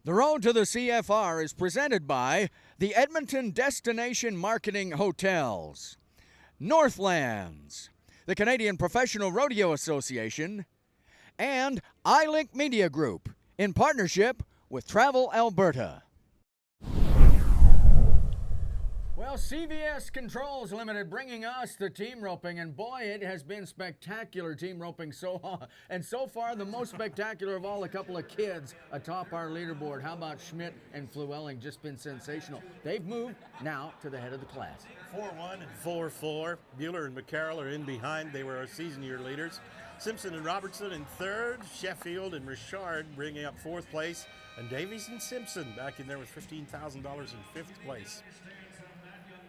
The Road to the CFR is presented by the Edmonton Destination Marketing Hotels, Northlands, the Canadian Professional Rodeo Association, and iLink Media Group in partnership with Travel Alberta. Well, CVS Controls Limited bringing us the team roping, and boy, it has been spectacular team roping so far the most spectacular of all, a couple of kids atop our leaderboard. How about Schmidt and Flewelling? Just been sensational. They've moved now to the head of the class. 4-1 and 4-4. Bueller and McCarroll are in behind. They were our season year leaders. Simpson and Robertson in third. Sheffield and Richard bringing up fourth place. And Davies and Simpson back in there with $15,000 in fifth place.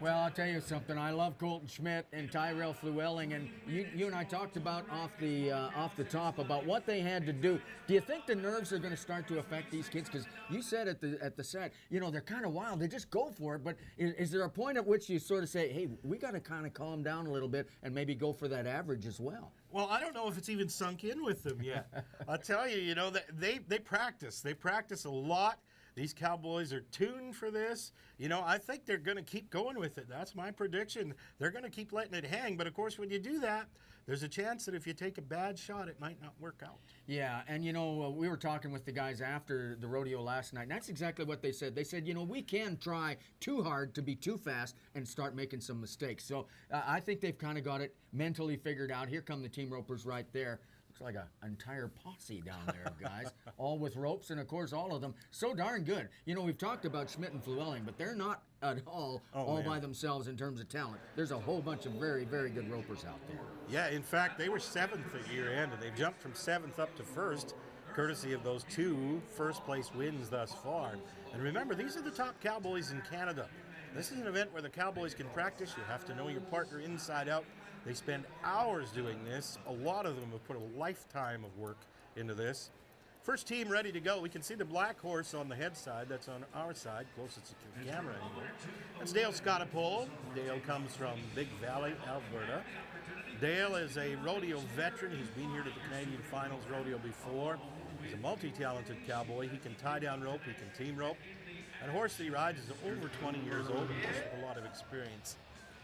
Well, I'll tell you something. I love Colton Schmidt and Tyrell Flewelling, and you and I talked about off the top about what they had to do. Do you think the nerves are going to start to affect these kids? Because you said at the set, they're kind of wild. They just go for it. But is there a point at which you sort of say, hey, we got to kind of calm down a little bit and maybe go for that average as well? Well, I don't know if it's even sunk in with them yet. I'll tell you, they practice. They practice a lot. These Cowboys are tuned for this. I think they're going to keep going with it. That's my prediction. They're going to keep letting it hang. But, of course, when you do that, there's a chance that if you take a bad shot, it might not work out. Yeah, and, we were talking with the guys after the rodeo last night, and that's exactly what they said. They said, we can try too hard to be too fast and start making some mistakes. So I think they've kind of got it mentally figured out. Here come the team ropers right there. Looks like an entire posse down there, guys, all with ropes, and, of course, all of them so darn good. We've talked about Schmidt and Flewelling, but they're not at all by themselves in terms of talent. There's a whole bunch of very, very good ropers out there. Yeah, in fact, they were seventh at year end, and they've jumped from seventh up to first, courtesy of those two first-place wins thus far. And remember, these are the top Cowboys in Canada. This is an event where the Cowboys can practice. You have to know your partner inside out. They spend hours doing this. A lot of them have put a lifetime of work into this. First team ready to go. We can see the black horse on the head side. That's on our side, closest to the camera anyway. That's Dale Scottapole. Dale comes from Big Valley, Alberta. Dale is a rodeo veteran. He's been here to the Canadian Finals rodeo before. He's a multi-talented cowboy. He can tie down rope. He can team rope. And horse that he rides is over 20 years old, and with a lot of experience.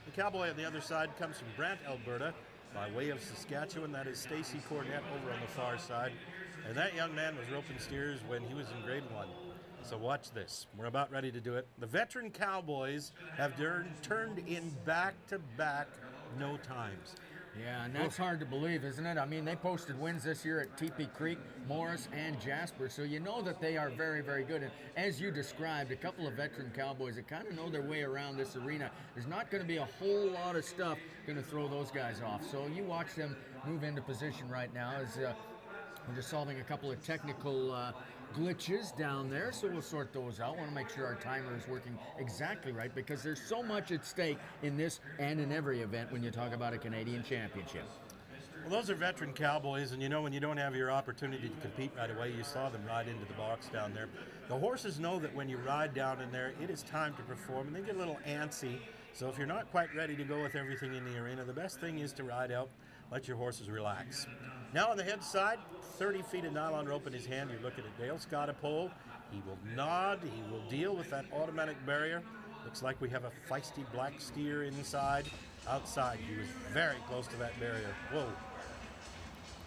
The cowboy on the other side comes from Brant, Alberta, by way of Saskatchewan. That is Stacy Cornett over on the far side. And that young man was roping steers when he was in grade 1. So watch this. We're about ready to do it. The veteran Cowboys have turned in back-to-back no times. Yeah, and that's hard to believe, isn't it? I mean, they posted wins this year at Teepee Creek, Morris, and Jasper, so you know that they are very, very good. And as you described, a couple of veteran Cowboys that kind of know their way around this arena. There's not going to be a whole lot of stuff going to throw those guys off. So you watch them move into position right now as we're just solving a couple of technical glitches down there, so we'll sort those out. Want to make sure our timer is working exactly right because there's so much at stake in this and in every event when you talk about a Canadian championship. Well, those are veteran Cowboys, and when you don't have your opportunity to compete right away, you saw them ride into the box down there. The horses know that when you ride down in there, it is time to perform, and they get a little antsy. So if you're not quite ready to go with everything in the arena, the best thing is to ride out, let your horses relax. Now on the head side, 30 feet of nylon rope in his hand. You're looking at Dale Scottapole. He will nod. He will deal with that automatic barrier. Looks like we have a feisty black steer inside. Outside, he was very close to that barrier. Whoa.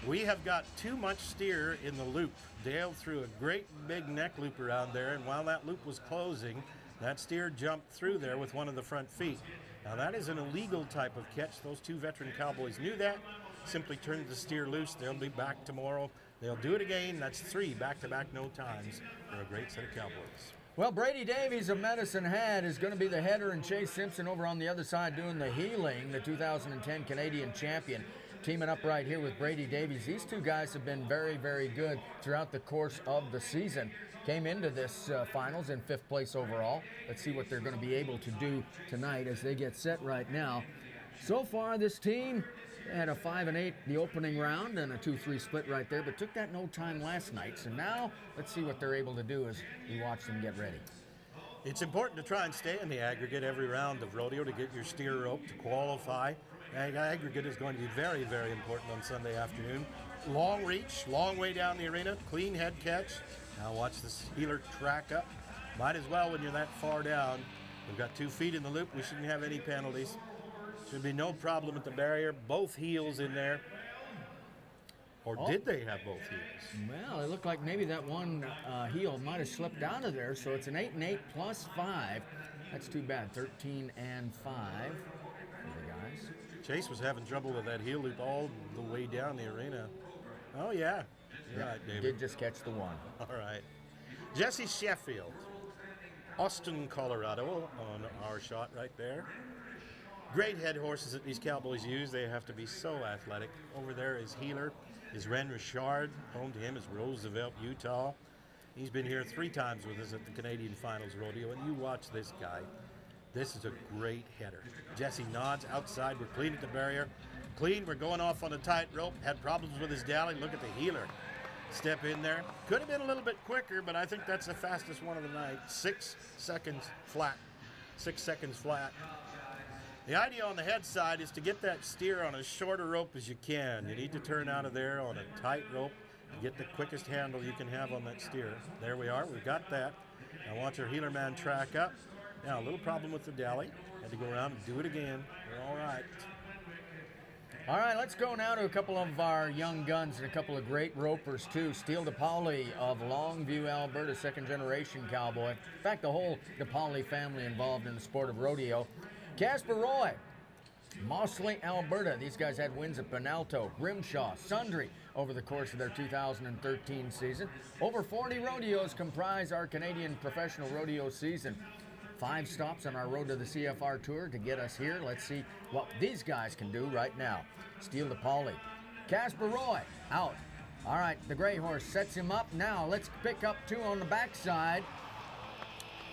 We have got too much steer in the loop. Dale threw a great big neck loop around there, and while that loop was closing, that steer jumped through there with one of the front feet. Now that is an illegal type of catch. Those two veteran Cowboys knew that. Simply turned the steer loose. They'll be back tomorrow. They'll do it again. That's 3 back-to-back no times for a great set of Cowboys. Well, Brady Davies of Medicine Hat is going to be the header, and Chase Simpson over on the other side doing the heeling, the 2010 Canadian champion, teaming up right here with Brady Davies. These two guys have been very, very good throughout the course of the season. Came into this finals in 5th place overall. Let's see what they're going to be able to do tonight as they get set right now. So far, this team had a 5-8 the opening round and a 2-3 split right there, but took that no time last night. So now let's see what they're able to do as we watch them get ready. It's important to try and stay in the aggregate every round of rodeo to get your steer rope to qualify. Aggregate is going to be very, very important on Sunday afternoon. long reach, long way down the arena, clean head catch. Now watch this heeler track up. Might as well when you're that far down. We've got 2 feet in the loop. We shouldn't have any penalties. Should be no problem at the barrier. Both heels in there. Or did they have both heels? Well, it looked like maybe that one heel might have slipped out of there. So it's an 8 and 8 plus 5. That's too bad. 13 and 5 for the guys. Chase was having trouble with that heel loop all the way down the arena. Oh, yeah. You're right, David. Did just catch the one. All right. Jesse Sheffield, Austin, Colorado, on our shot right there. Great head horses that these Cowboys use. They have to be so athletic. Over there is Healer, is Ren Richard. Home to him is Roosevelt, Utah. He's been here 3 times with us at the Canadian Finals Rodeo, and you watch this guy. This is a great header. Jesse nods outside. We're clean at the barrier. Clean. We're going off on a tight rope. Had problems with his dally. Look at the Healer. Step in there. Could have been a little bit quicker, but I think that's the fastest one of the night. 6 seconds flat. 6 seconds flat. The idea on the head side is to get that steer on as short a rope as you can. You need to turn out of there on a tight rope and get the quickest handle you can have on that steer. There we are. We've got that. Now watch our heeler man track up. Now, a little problem with the dally. Had to go around and do it again. We're all right. All right, let's go now to a couple of our young guns and a couple of great ropers, too. Steele DePauli of Longview, Alberta, second-generation cowboy. In fact, the whole DePauli family involved in the sport of rodeo. Casper Roy, Mossley, Alberta. These guys had wins at Penalto, Grimshaw, Sundre over the course of their 2013 season. Over 40 rodeos comprise our Canadian professional rodeo season. 5 stops on our road to the CFR Tour to get us here. Let's see what these guys can do right now. Steele DePauli. Casper Roy, out. All right, the gray horse sets him up. Now let's pick up 2 on the backside.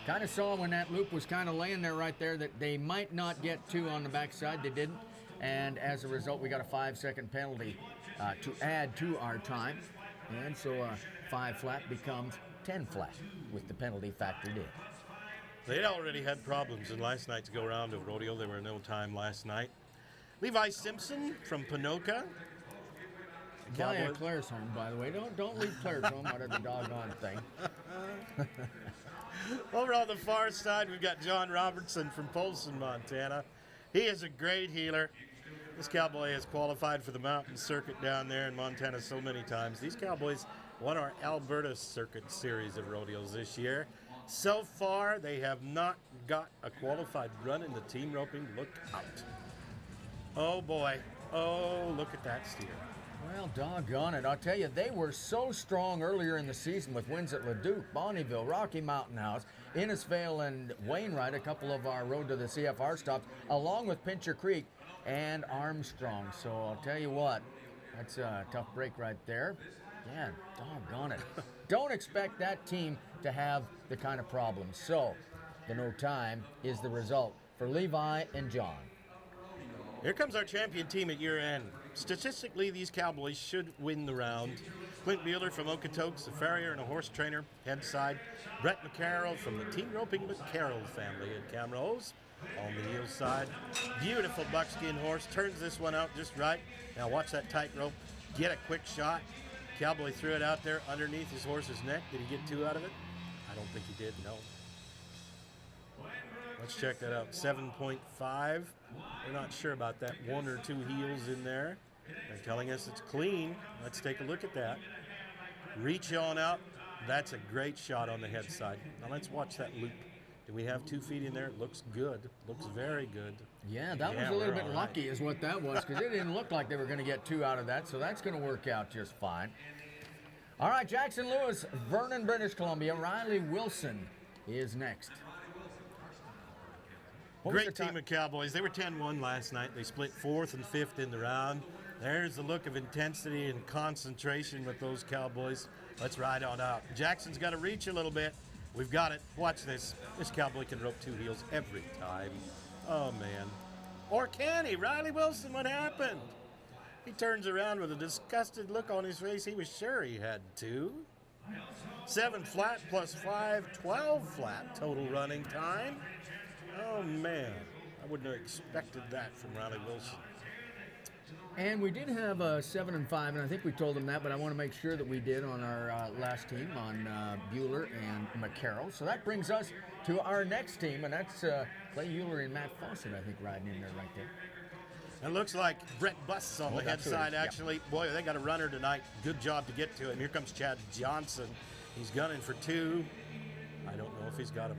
Kind of saw when that loop was kind of laying there right there that they might not get 2 on the backside. They didn't. And as a result, we got a 5-second penalty to add to our time. And so 5 flat becomes 10 flat with the penalty factored in. They'd already had problems in last night's go-round of rodeo. There were no time last night. Levi Simpson from Ponoka. Via Claire's home, by the way. Don't leave Claire's home out of the doggone thing. Over on the far side, we've got John Robertson from Polson, Montana. He is a great healer. This cowboy has qualified for the mountain circuit down there in Montana so many times. These cowboys won our Alberta Circuit series of rodeos this year. So far, they have not got a qualified run in the team roping. Look out. Oh, boy. Oh, look at that steer. Well, doggone it. I'll tell you, they were so strong earlier in the season with wins at Leduc, Bonneville, Rocky Mountain House, Innisfail, and Wainwright, a couple of our road to the CFR stops, along with Pincher Creek and Armstrong. So I'll tell you what, that's a tough break right there. Yeah, doggone it. Don't expect that team to have the kind of problems. So the no time is the result for Levi and John. Here comes our champion team at year end. Statistically, these cowboys should win the round. Clint Mueller from Okotoks, a farrier and a horse trainer, head side. Brett McCarroll from the team roping McCarroll family at Camrose on the heel side. Beautiful buckskin horse, turns this one out just right. Now watch that tight rope, get a quick shot. Cowboy threw it out there underneath his horse's neck. Did he get 2 out of it? I don't think he did, no. Let's check that out. 7.5. We're not sure about that. 1 or 2 heels in there. They're telling us it's clean. Let's take a look at that. Reach on out. That's a great shot on the head side. Now let's watch that loop. Do we have 2 feet in there? It looks good. Looks very good. Yeah, that was a little bit lucky is what that was, because it didn't look like they were going to get 2 out of that, so that's going to work out just fine. All right, Jackson Lewis, Vernon, British Columbia. Riley Wilson is next. Great team of Cowboys. They were 10-1 last night. They split 4th and 5th in the round. There's the look of intensity and concentration with those Cowboys. Let's ride on out. Jackson's got to reach a little bit. We've got it. Watch this. This cowboy can rope 2 heels every time. Oh, man. Or can he? Riley Wilson, what happened? He turns around with a disgusted look on his face. He was sure he had 2. 7 flat plus 5, 12 flat total running time. Oh, man. I wouldn't have expected that from Riley Wilson. And we did have a 7 and 5, and I think we told them that, but I want to make sure that we did on our last team on Bueller and McCarroll. So that brings us to our next team, and that's Clay Euler and Matt Fawcett, I think, riding in there right there. It looks like Brett Buss on the head side, actually. Yep. Boy, they got a runner tonight. Good job to get to him. Here comes Chad Johnson. He's gunning for 2. I don't know if he's got him.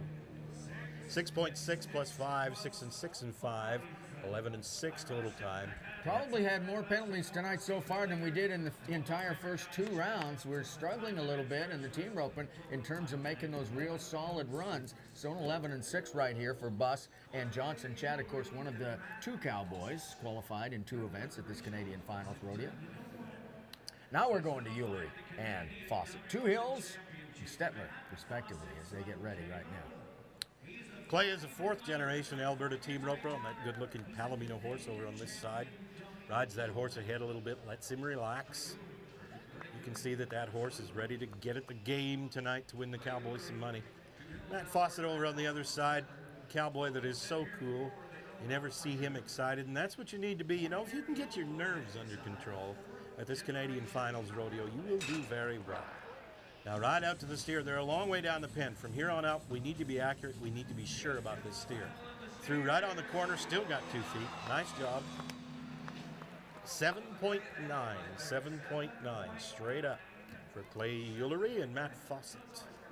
6.6 plus 5, 6 and 6 and 5, 11 and 6 total time. Probably had more penalties tonight so far than we did in the entire first 2 rounds. We're struggling a little bit in the team roping in terms of making those real solid runs. So an 11 and 6 right here for Buss and Johnson. Chad, of course, one of the 2 Cowboys qualified in 2 events at this Canadian Finals rodeo. Now we're going to Eulery and Fawcett. 2 Hills and Stetler, respectively, as they get ready right now. Clay is a 4th generation Alberta team roper on that good looking Palomino horse over on this side. Rides that horse ahead a little bit, lets him relax. You can see that that horse is ready to get at the game tonight to win the Cowboys some money. Matt Fawcett over on the other side, cowboy that is so cool. You never see him excited, and that's what you need to be. You know, if you can get your nerves under control at this Canadian Finals rodeo, you will do very well. Now right out to the steer. They're a long way down the pen. From here on out, we need to be accurate. We need to be sure about this steer. Threw right on the corner, still got 2 feet. Nice job. 7.9, 7.9, straight up for Clay Eulery and Matt Fawcett.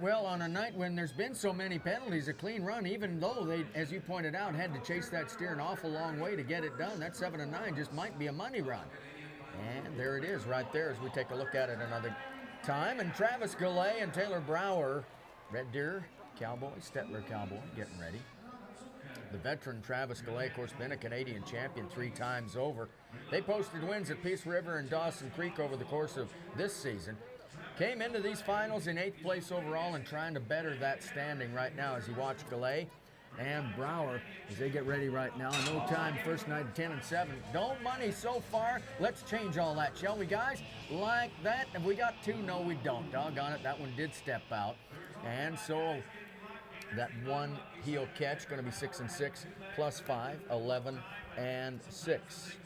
Well, on a night when there's been so many penalties, a clean run, even though they, as you pointed out, had to chase that steer an awful long way to get it done, that 7 and 9 just might be a money run. And there it is right there as we take a look at it another time. And Travis Goulet and Taylor Brower, Red Deer Cowboy, Stetler Cowboy, getting ready. The veteran Travis Goulet, of course, been a Canadian champion 3 times over. They posted wins at Peace River and Dawson Creek over the course of this season. Came into these finals in 8th place overall and trying to better that standing right now as you watch Goulet and Brower as they get ready right now. No time, first night at 10 and 7. No money so far. Let's change all that, shall we, guys? Like that. Have we got 2? No, we don't. Doggone it, that one did step out. And so that 1 heel catch going to be 6 and 6 plus 5, 11 and 6.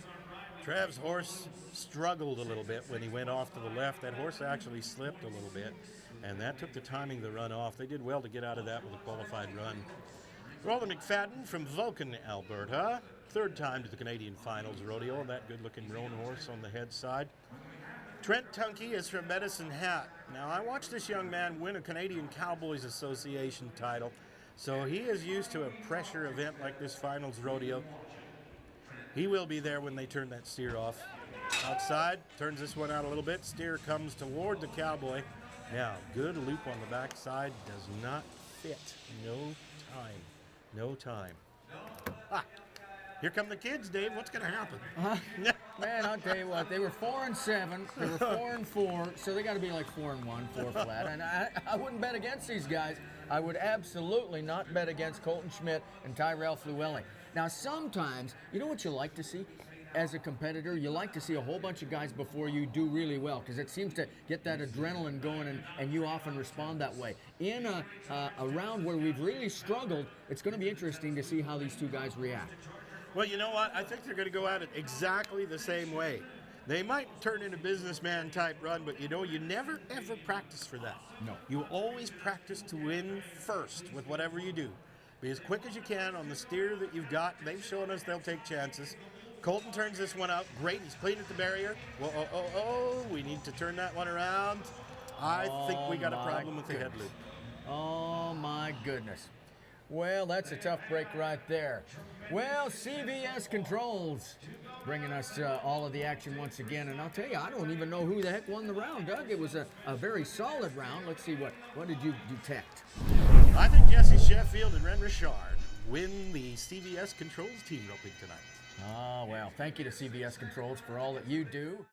Trav's horse struggled a little bit when he went off to the left. That horse actually slipped a little bit, and that took the timing to run off. They did well to get out of that with a qualified run. Roland McFadden from Vulcan, Alberta. 3rd time to the Canadian Finals rodeo. That good-looking roan horse on the head side. Trent Tunkey is from Medicine Hat. Now, I watched this young man win a Canadian Cowboys Association title, so he is used to a pressure event like this Finals rodeo. He will be there when they turn that steer off. Outside, turns this one out a little bit. Steer comes toward the Cowboy. Now, good loop on the backside. Does not fit. No time. No time. Here come the kids, Dave. What's going to happen? Man, I'll tell you what. They were 4 and 7. They were 4 and 4. So they got to be like 4 and 1, 4 flat. And I wouldn't bet against these guys. I would absolutely not bet against Colton Schmidt and Tyrell Flewelling. Now, sometimes, you know what you like to see? As a competitor, you like to see a whole bunch of guys before you do really well because it seems to get that adrenaline going and you often respond that way. In a round where we've really struggled, it's going to be interesting to see how these 2 guys react. Well, you know what? I think they're going to go at it exactly the same way. They might turn in a businessman type run, but you know, you never ever practice for that. No. You always practice to win first with whatever you do. Be as quick as you can on the steer that you've got. They've shown us they'll take chances. Colton turns this one out. Great. He's clean at the barrier. Whoa, we need to turn that one around. I think we got a problem with the head loop. Oh, my goodness. Well, that's a tough break right there. Well, CVS Controls bringing us all of the action once again. And I'll tell you, I don't even know who the heck won the round, Doug. It was a very solid round. Let's see, what did you detect? I think Jesse Sheffield and Ren Richard win the CVS Controls team roping tonight. Ah, well, thank you to CVS Controls for all that you do.